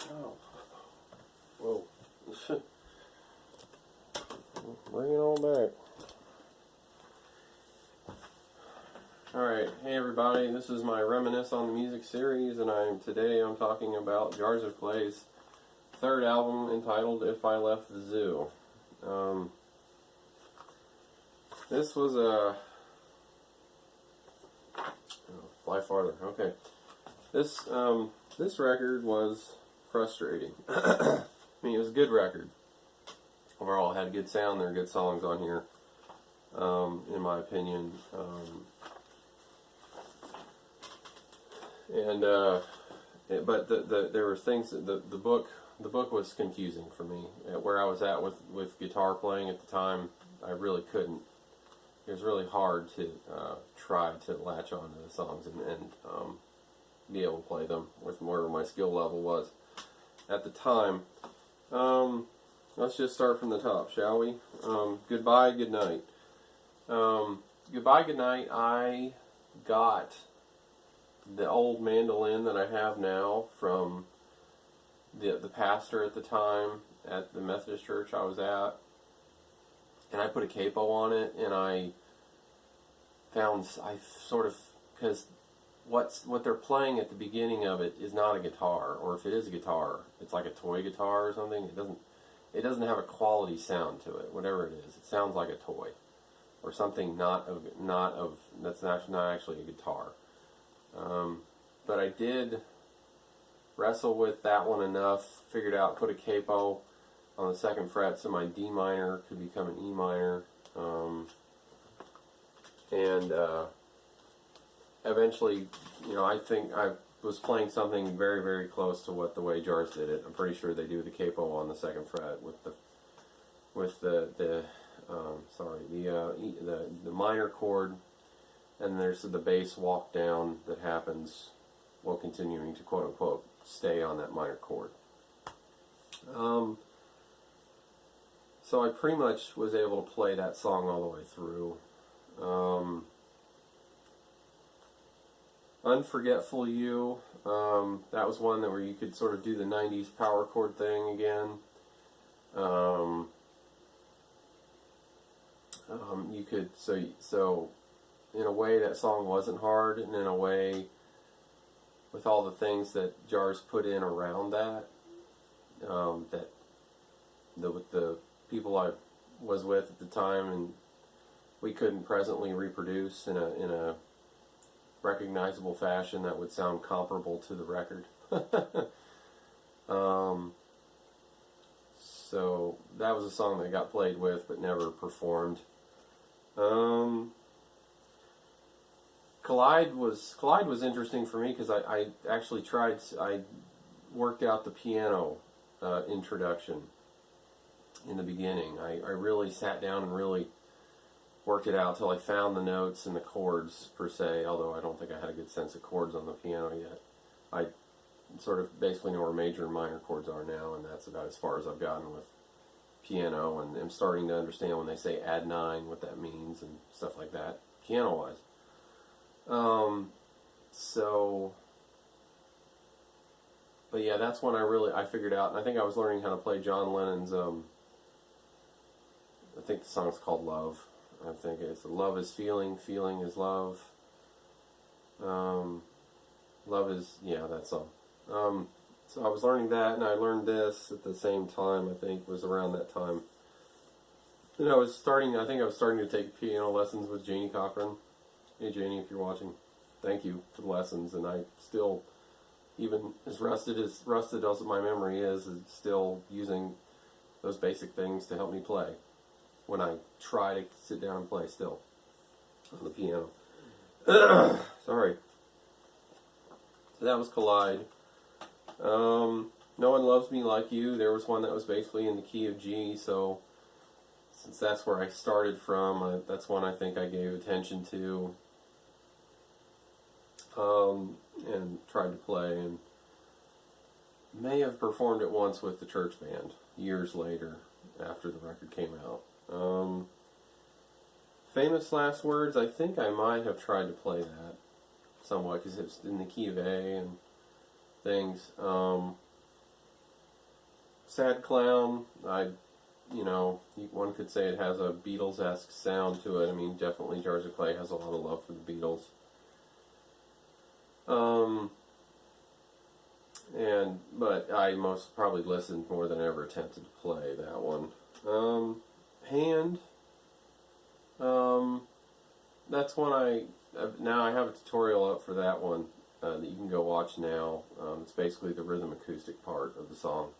Oh. Whoa. Bring it on back. Alright, hey everybody, this is my Reminisce on the Music series, and today I'm talking about Jars of Clay's third album entitled If I Left the Zoo. This was a... fly farther, okay. This record was frustrating. I mean, it was a good record. Overall, it had a good sound. There were good songs on here, in my opinion. But there were things that the book was confusing for me. Where I was at with guitar playing at the time, I really couldn't. It was really hard to try to latch on to the songs and be able to play them with where my skill level was at the time. Let's just start from the top, shall we? Goodbye, Good Night. Goodbye, Good Night. I got the old mandolin that I have now from the pastor at the time at the Methodist church I was at, and I put a capo on it, and I sort of, because what they're playing at the beginning of it is not a guitar, or if it is a guitar, it's like a toy guitar or something. It doesn't have a quality sound to it. Whatever it is, it sounds like a toy or something that's not actually a guitar. But I did wrestle with that one enough, figured out, put a capo on the second fret so my D minor could become an E minor, and eventually, I think I was playing something very, very close to the way Jars did it. I'm pretty sure they do the capo on the second fret with the minor chord, and there's the bass walk down that happens while continuing to quote unquote stay on that minor chord. So I pretty much was able to play that song all the way through. Unforgetful You, that was one where you could sort of do the 90s power chord thing again. You could, so in a way that song wasn't hard, and in a way, with all the things that Jars put in around that, with the people I was with at the time, and we couldn't presently reproduce in a recognizable fashion that would sound comparable to the record. So that was a song that got played with but never performed. Collide was interesting for me because I actually I worked out the piano introduction in the beginning. I really sat down and really worked it out till I found the notes and the chords per se, although I don't think I had a good sense of chords on the piano yet. I sort of basically know where major and minor chords are now, and that's about as far as I've gotten with piano, and I'm starting to understand when they say add 9 what that means and stuff like that, piano-wise. But yeah, that's when I figured out, and I think I was learning how to play John Lennon's, I think the song's called Love. I think it's love is feeling, feeling is love. Love is, yeah, that song. So I was learning that, and I learned this at the same time. I think was around that time. And I think I was starting to take piano lessons with Janie Cochran. Hey Janie, if you're watching, thank you for the lessons. And I still, even as rusted as my memory is still using those basic things to help me play when I try to sit down and play still on the piano. Sorry. So that was Collide. No One Loves Me Like You. There was one that was basically in the key of G, so since that's where I started from, that's one I think I gave attention to and tried to play, and may have performed it once with the church band years later after the record came out. Famous Last Words, I think I might have tried to play that somewhat because it's in the key of A and things. Sad Clown, one could say it has a Beatles-esque sound to it. I mean, definitely Jars of Clay has a lot of love for the Beatles. But I most probably listened more than I ever attempted to play that one. Hand, that's one now I have a tutorial up for that one that you can go watch now. It's basically the rhythm acoustic part of the song.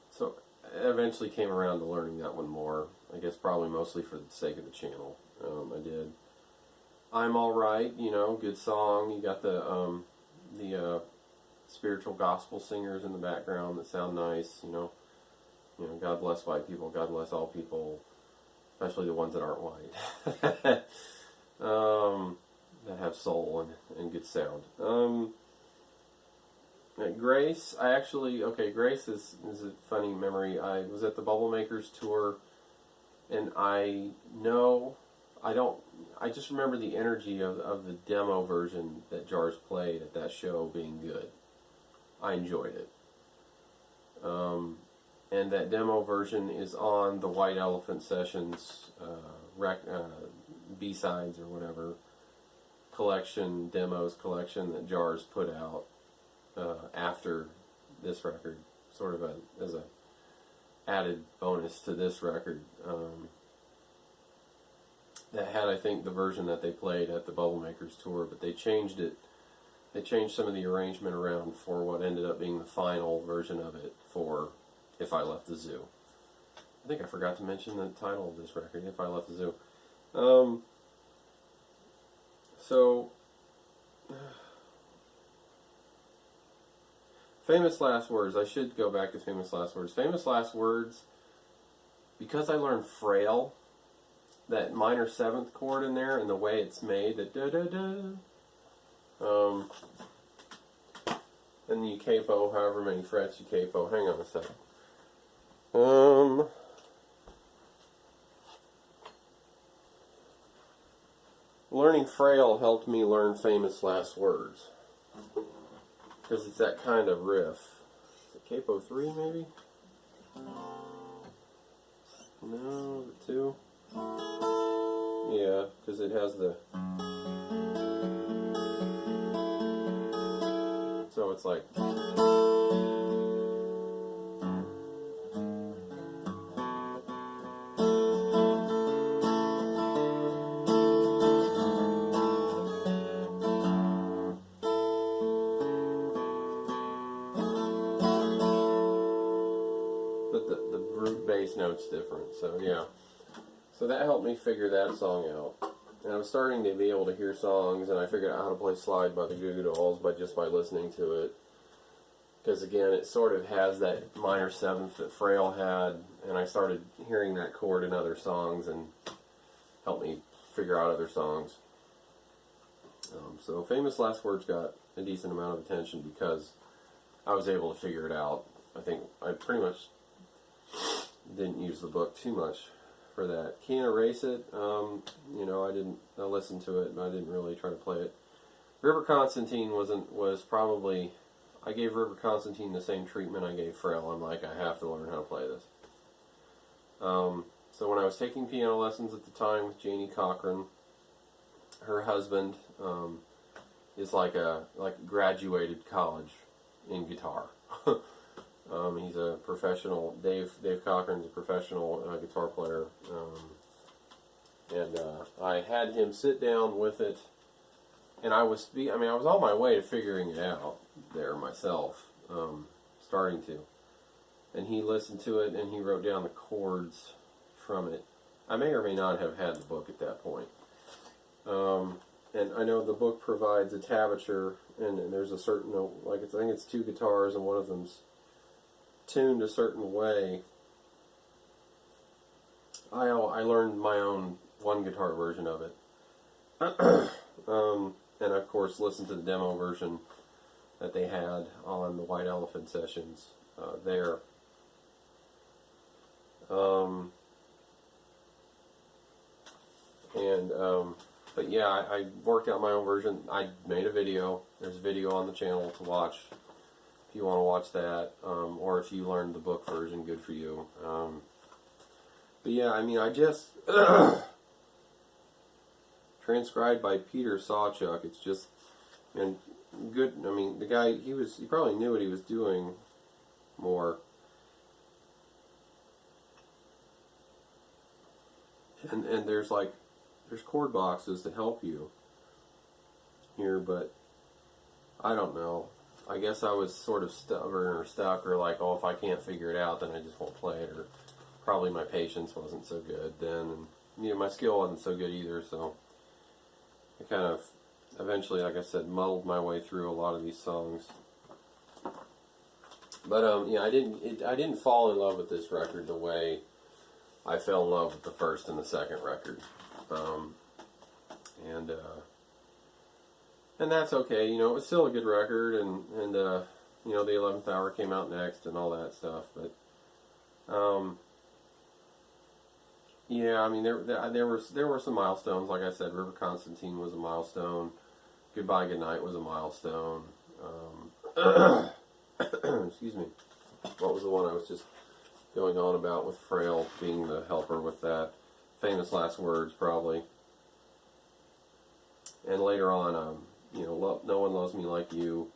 So I eventually came around to learning that one more. I guess probably mostly for the sake of the channel. I did. I'm Alright, good song. You got the spiritual gospel singers in the background that sound nice, God bless white people, God bless all people, especially the ones that aren't white. That have soul and good sound. Grace, Grace is a funny memory. I was at the Bubble Makers tour, and I just remember the energy of the demo version that Jars played at that show being good. I enjoyed it. And that demo version is on the White Elephant Sessions B-sides or whatever demos collection that Jars put out after this record, sort of as a added bonus to this record. That had, I think, the version that they played at the Bubble Makers tour, but they changed it. They changed some of the arrangement around for what ended up being the final version of it for If I Left the Zoo. I think I forgot to mention the title of this record, If I Left the Zoo. Famous Last Words. I should go back to Famous Last Words. Famous Last Words, because I learned Frail, that minor seventh chord in there and the way it's made, that da-da-da, and you capo however many frets you capo. Hang on a second. Learning Frail helped me learn Famous Last Words, because it's that kind of riff. Is it capo 3 maybe? No, the 2? Yeah, because it has the... So it's like... But the root bass note's different, so yeah. So that helped me figure that song out. And I was starting to be able to hear songs, and I figured out how to play Slide by the Goo Goo Dolls just by listening to it. Because again, it sort of has that minor seventh that Frail had, and I started hearing that chord in other songs and helped me figure out other songs. So Famous Last Words got a decent amount of attention because I was able to figure it out. I think I pretty much didn't use the book too much for that. Can't Erase It, I listened to it, but I didn't really try to play it. River Constantine was probably, I gave River Constantine the same treatment I gave Frail. I'm like, I have to learn how to play this. So when I was taking piano lessons at the time with Janie Cochran, her husband is like graduated college in guitar. He's a professional. Dave Cochran's a professional guitar player, and I had him sit down with it, and I was on my way to figuring it out there myself, starting to, and he listened to it and he wrote down the chords from it. I may or may not have had the book at that point, and I know the book provides a tablature, and there's a certain I think it's 2 guitars and one of them's tuned a certain way. I learned my own 1 guitar version of it, and of course listened to the demo version that they had on the White Elephant Sessions there. But yeah, I worked out my own version. I made a video. There's a video on the channel to watch if you want to watch that, or if you learned the book version, good for you. But yeah, I mean, I just transcribed by Peter Sawchuk. It's just and good. I mean, the guy he probably knew what he was doing more. And there's chord boxes to help you here, but I don't know. I guess I was sort of stubborn or stuck, or like, oh, if I can't figure it out, then I just won't play it, or probably my patience wasn't so good then, and my skill wasn't so good either, so I kind of eventually, like I said, muddled my way through a lot of these songs. But yeah, I didn't fall in love with this record the way I fell in love with the first and the second record, and that's okay. It was still a good record, and the 11th Hour came out next, and all that stuff. But yeah, I mean there were some milestones. Like I said, River Constantine was a milestone. Goodbye Goodnight was a milestone. Excuse me. What was the one I was just going on about with Frail being the helper with that? Famous Last Words, probably. And later on, No One Loves Me Like You,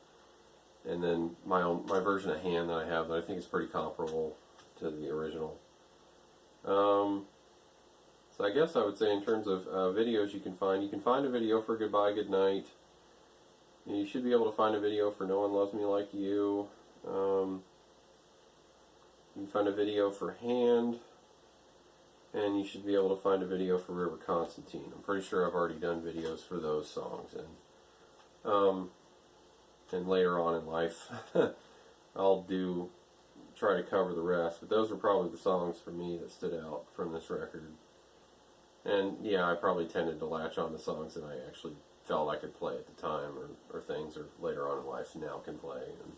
and then my version of Hand that I have that I think is pretty comparable to the original. So I guess I would say in terms of videos you can find a video for Goodbye Goodnight. You should be able to find a video for No One Loves Me Like You. You can find a video for Hand, and you should be able to find a video for River Constantine. I'm pretty sure I've already done videos for those songs, and later on in life I'll try to cover the rest, but those were probably the songs for me that stood out from this record. And yeah, I probably tended to latch on to songs that I actually felt I could play at the time, or things or later on in life now can play, and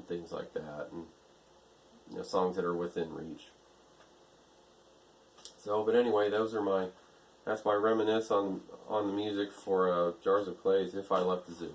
things like that, and songs that are within reach. So, but anyway, that's my reminisce on the music for Jars of Clay's If I Left the Zoo.